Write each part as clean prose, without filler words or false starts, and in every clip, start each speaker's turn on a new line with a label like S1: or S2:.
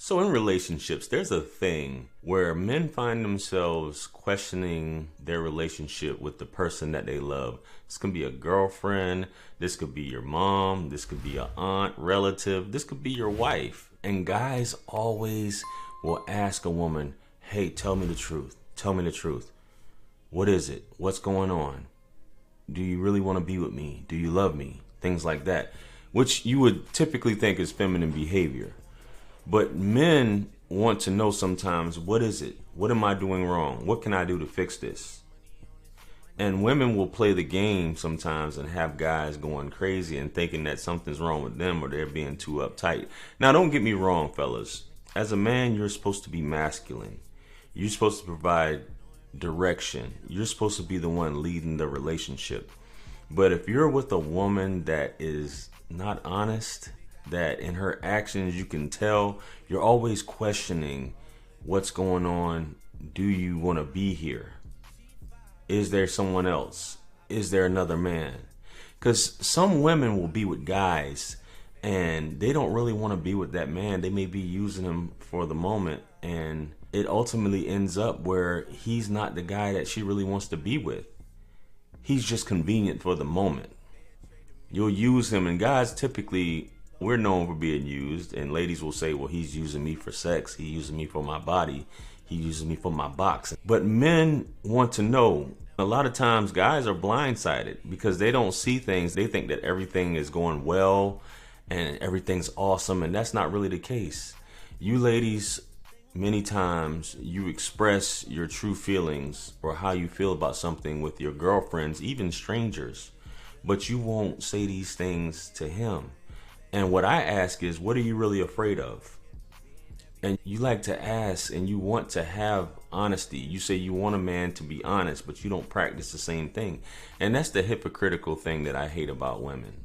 S1: So in relationships, there's a thing where men find themselves questioning their relationship with the person that they love. This can be a girlfriend, this could be your mom, this could be an aunt, relative, this could be your wife. And guys always will ask a woman, hey, tell me the truth. Tell me the truth. What is it? What's going on? Do you really want to be with me? Do you love me? Things like that, which you would typically think is feminine behavior. But men want to know sometimes, what is it? What am I doing wrong? What can I do to fix this? And women will play the game sometimes and have guys going crazy and thinking that something's wrong with them or they're being too uptight. Now, don't get me wrong, fellas. As a man, you're supposed to be masculine. You're supposed to provide direction. You're supposed to be the one leading the relationship. But if you're with a woman that is not honest, that in her actions you can tell you're always questioning what's going on. Do you want to be here? Is there someone else? Is there another man? Because some women will be with guys and they don't really want to be with that man. They may be using him for the moment, and it ultimately ends up where he's not the guy that she really wants to be with. He's just convenient for the moment. You'll use him, and guys typically, we're known for being used, and ladies will say, well, he's using me for sex. He's using me for my body. He uses me for my box. But men want to know. A lot of times guys are blindsided because they don't see things. They think that everything is going well and everything's awesome, and that's not really the case. You ladies, many times you express your true feelings or how you feel about something with your girlfriends, even strangers, but you won't say these things to him. And what I ask is, what are you really afraid of? And you like to ask and you want to have honesty. You say you want a man to be honest, but you don't practice the same thing. And that's the hypocritical thing that I hate about women.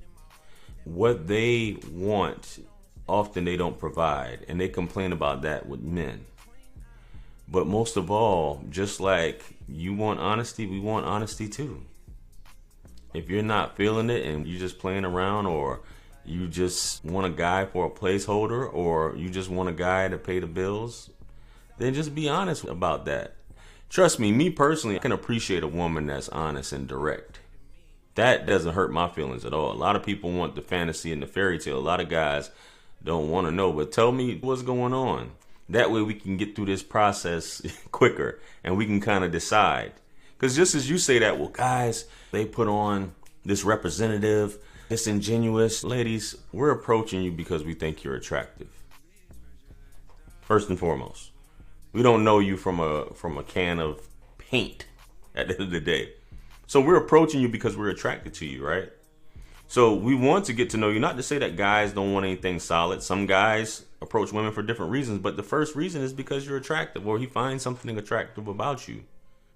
S1: What they want, often they don't provide, and they complain about that with men. But most of all, just like you want honesty, we want honesty too. If you're not feeling it and you're just playing around, or you just want a guy for a placeholder, or you just want a guy to pay the bills, then just be honest about that. Trust me personally, I can appreciate a woman that's honest and direct. That doesn't hurt my feelings at all. A lot of people want the fantasy and the fairy tale. A lot of guys don't want to know, but tell me what's going on. That way we can get through this process quicker and we can kind of decide. Because just as you say that, well, guys, they put on this representative, disingenuous. Ladies, we're approaching you because we think you're attractive. First and foremost, we don't know you from a can of paint at the end of the day. So we're approaching you because we're attracted to you, right? So we want to get to know you. Not to say that guys don't want anything solid. Some guys approach women for different reasons, but the first reason is because you're attractive, or he finds something attractive about you.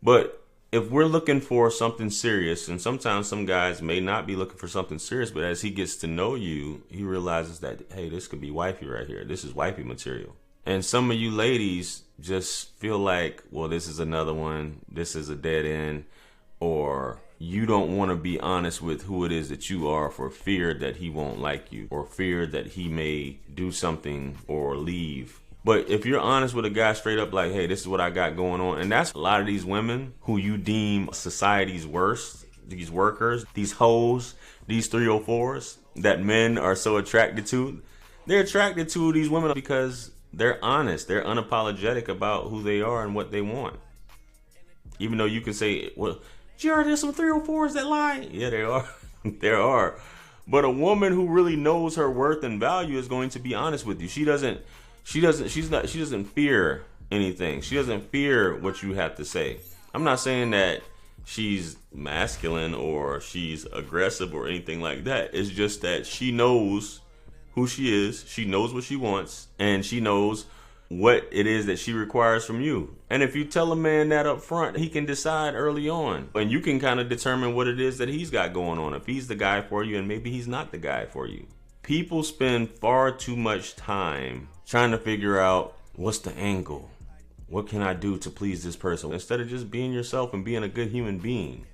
S1: But if we're looking for something serious, and sometimes some guys may not be looking for something serious, but as he gets to know you, he realizes that, hey, this could be wifey right here. This is wifey material. And some of you ladies just feel like, well, this is another one. This is a dead end. Or you don't want to be honest with who it is that you are for fear that he won't like you, or fear that he may do something or leave. But if you're honest with a guy straight up, like, hey, this is what I got going on. And that's a lot of these women who you deem society's worst, these workers, these hoes, these 304s that men are so attracted to. They're attracted to these women because they're honest. They're unapologetic about who they are and what they want. Even though you can say, well, Jared, there's some 304s that lie. Yeah, there are. There are. But a woman who really knows her worth and value is going to be honest with you. She doesn't fear anything. She doesn't fear what you have to say. I'm not saying that she's masculine or she's aggressive or anything like that. It's just that she knows who she is. She knows what she wants, and she knows what it is that she requires from you. And if you tell a man that up front, he can decide early on, and you can kind of determine what it is that he's got going on, if he's the guy for you and maybe he's not the guy for you. People spend far too much time trying to figure out, what's the angle? What can I do to please this person? Instead of just being yourself and being a good human being.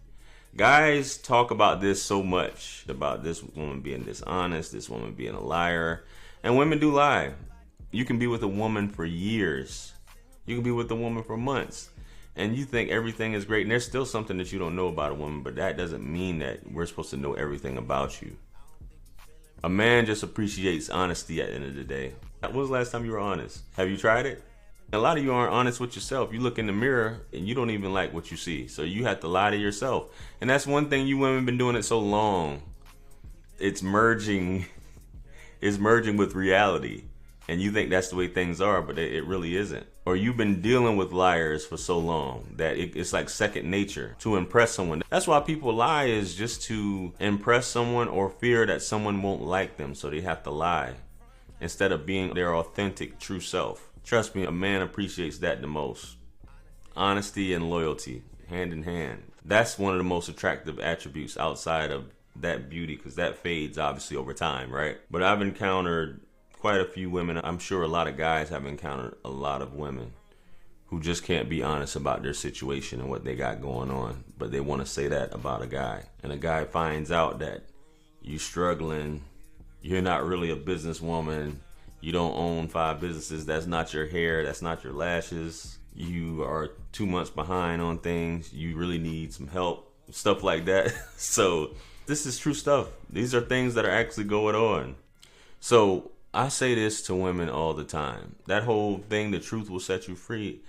S1: Guys talk about this so much, about this woman being dishonest, this woman being a liar, and women do lie. You can be with a woman for years. You can be with a woman for months. And you think everything is great. And there's still something that you don't know about a woman. But that doesn't mean that we're supposed to know everything about you. A man just appreciates honesty at the end of the day. When was the last time you were honest? Have you tried it? A lot of you aren't honest with yourself. You look in the mirror and you don't even like what you see. So you have to lie to yourself. And that's one thing you women been doing it so long. It's merging with reality. And you think that's the way things are, but it really isn't. Or you've been dealing with liars for so long that it's like second nature to impress someone. That's why people lie, is just to impress someone or fear that someone won't like them. So they have to lie instead of being their authentic, true self. Trust me, a man appreciates that the most. Honesty and loyalty, hand in hand. That's one of the most attractive attributes outside of that beauty, because that fades obviously over time, right? But I've encountered quite a few women. I'm sure a lot of guys have encountered a lot of women who just can't be honest about their situation and what they got going on, but they want to say that about a guy. And a guy finds out that you're struggling, you're not really a businesswoman, you don't own 5 businesses, that's not your hair, that's not your lashes, you are 2 months behind on things, you really need some help, stuff like that. So this is true stuff. These are things that are actually going on. So I say this to women all the time. That whole thing, the truth will set you free.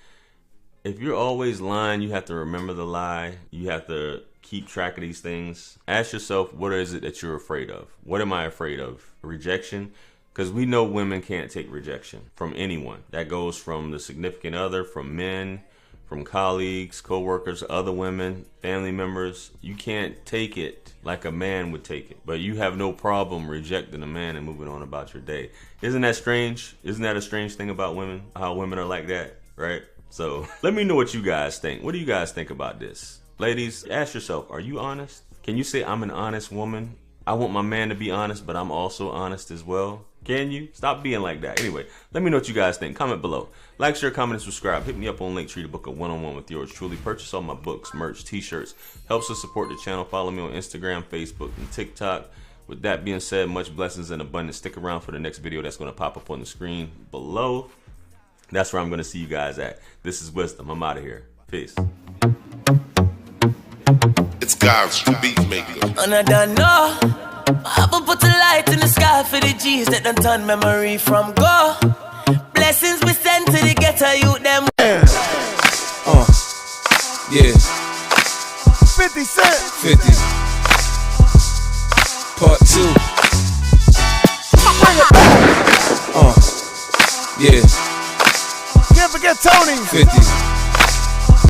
S1: If you're always lying, you have to remember the lie. You have to keep track of these things. Ask yourself, what is it that you're afraid of? What am I afraid of? Rejection? Because we know women can't take rejection from anyone. That goes from the significant other, from men, from colleagues, co-workers, other women, family members. You can't take it like a man would take it. But you have no problem rejecting a man and moving on about your day. Isn't that strange? Isn't that a strange thing about women? How women are like that, right? So let me know what you guys think. What do you guys think about this? Ladies, ask yourself, are you honest? Can you say, I'm an honest woman? I want my man to be honest, but I'm also honest as well. Can you? Stop being like that. Anyway, let me know what you guys think. Comment below. Like, share, comment, and subscribe. Hit me up on Linktree to book a one-on-one with yours truly. Purchase all my books, merch, t-shirts. Helps us support the channel. Follow me on Instagram, Facebook, and TikTok. With that being said, much blessings and abundance. Stick around for the next video that's going to pop up on the screen below. That's where I'm going to see you guys at. This is Wisdom. I'm out of here. Peace.
S2: It's God's beat maker.
S3: And I don't know. I will put a light in the sky for the G's that done turn memory from go. Blessings we send to the ghetto youth them.
S4: Yeah.
S5: 50 Cent.
S4: 50. Part 2.
S5: Bring it back.
S4: Yeah.
S5: Can't forget Tony.
S4: 50.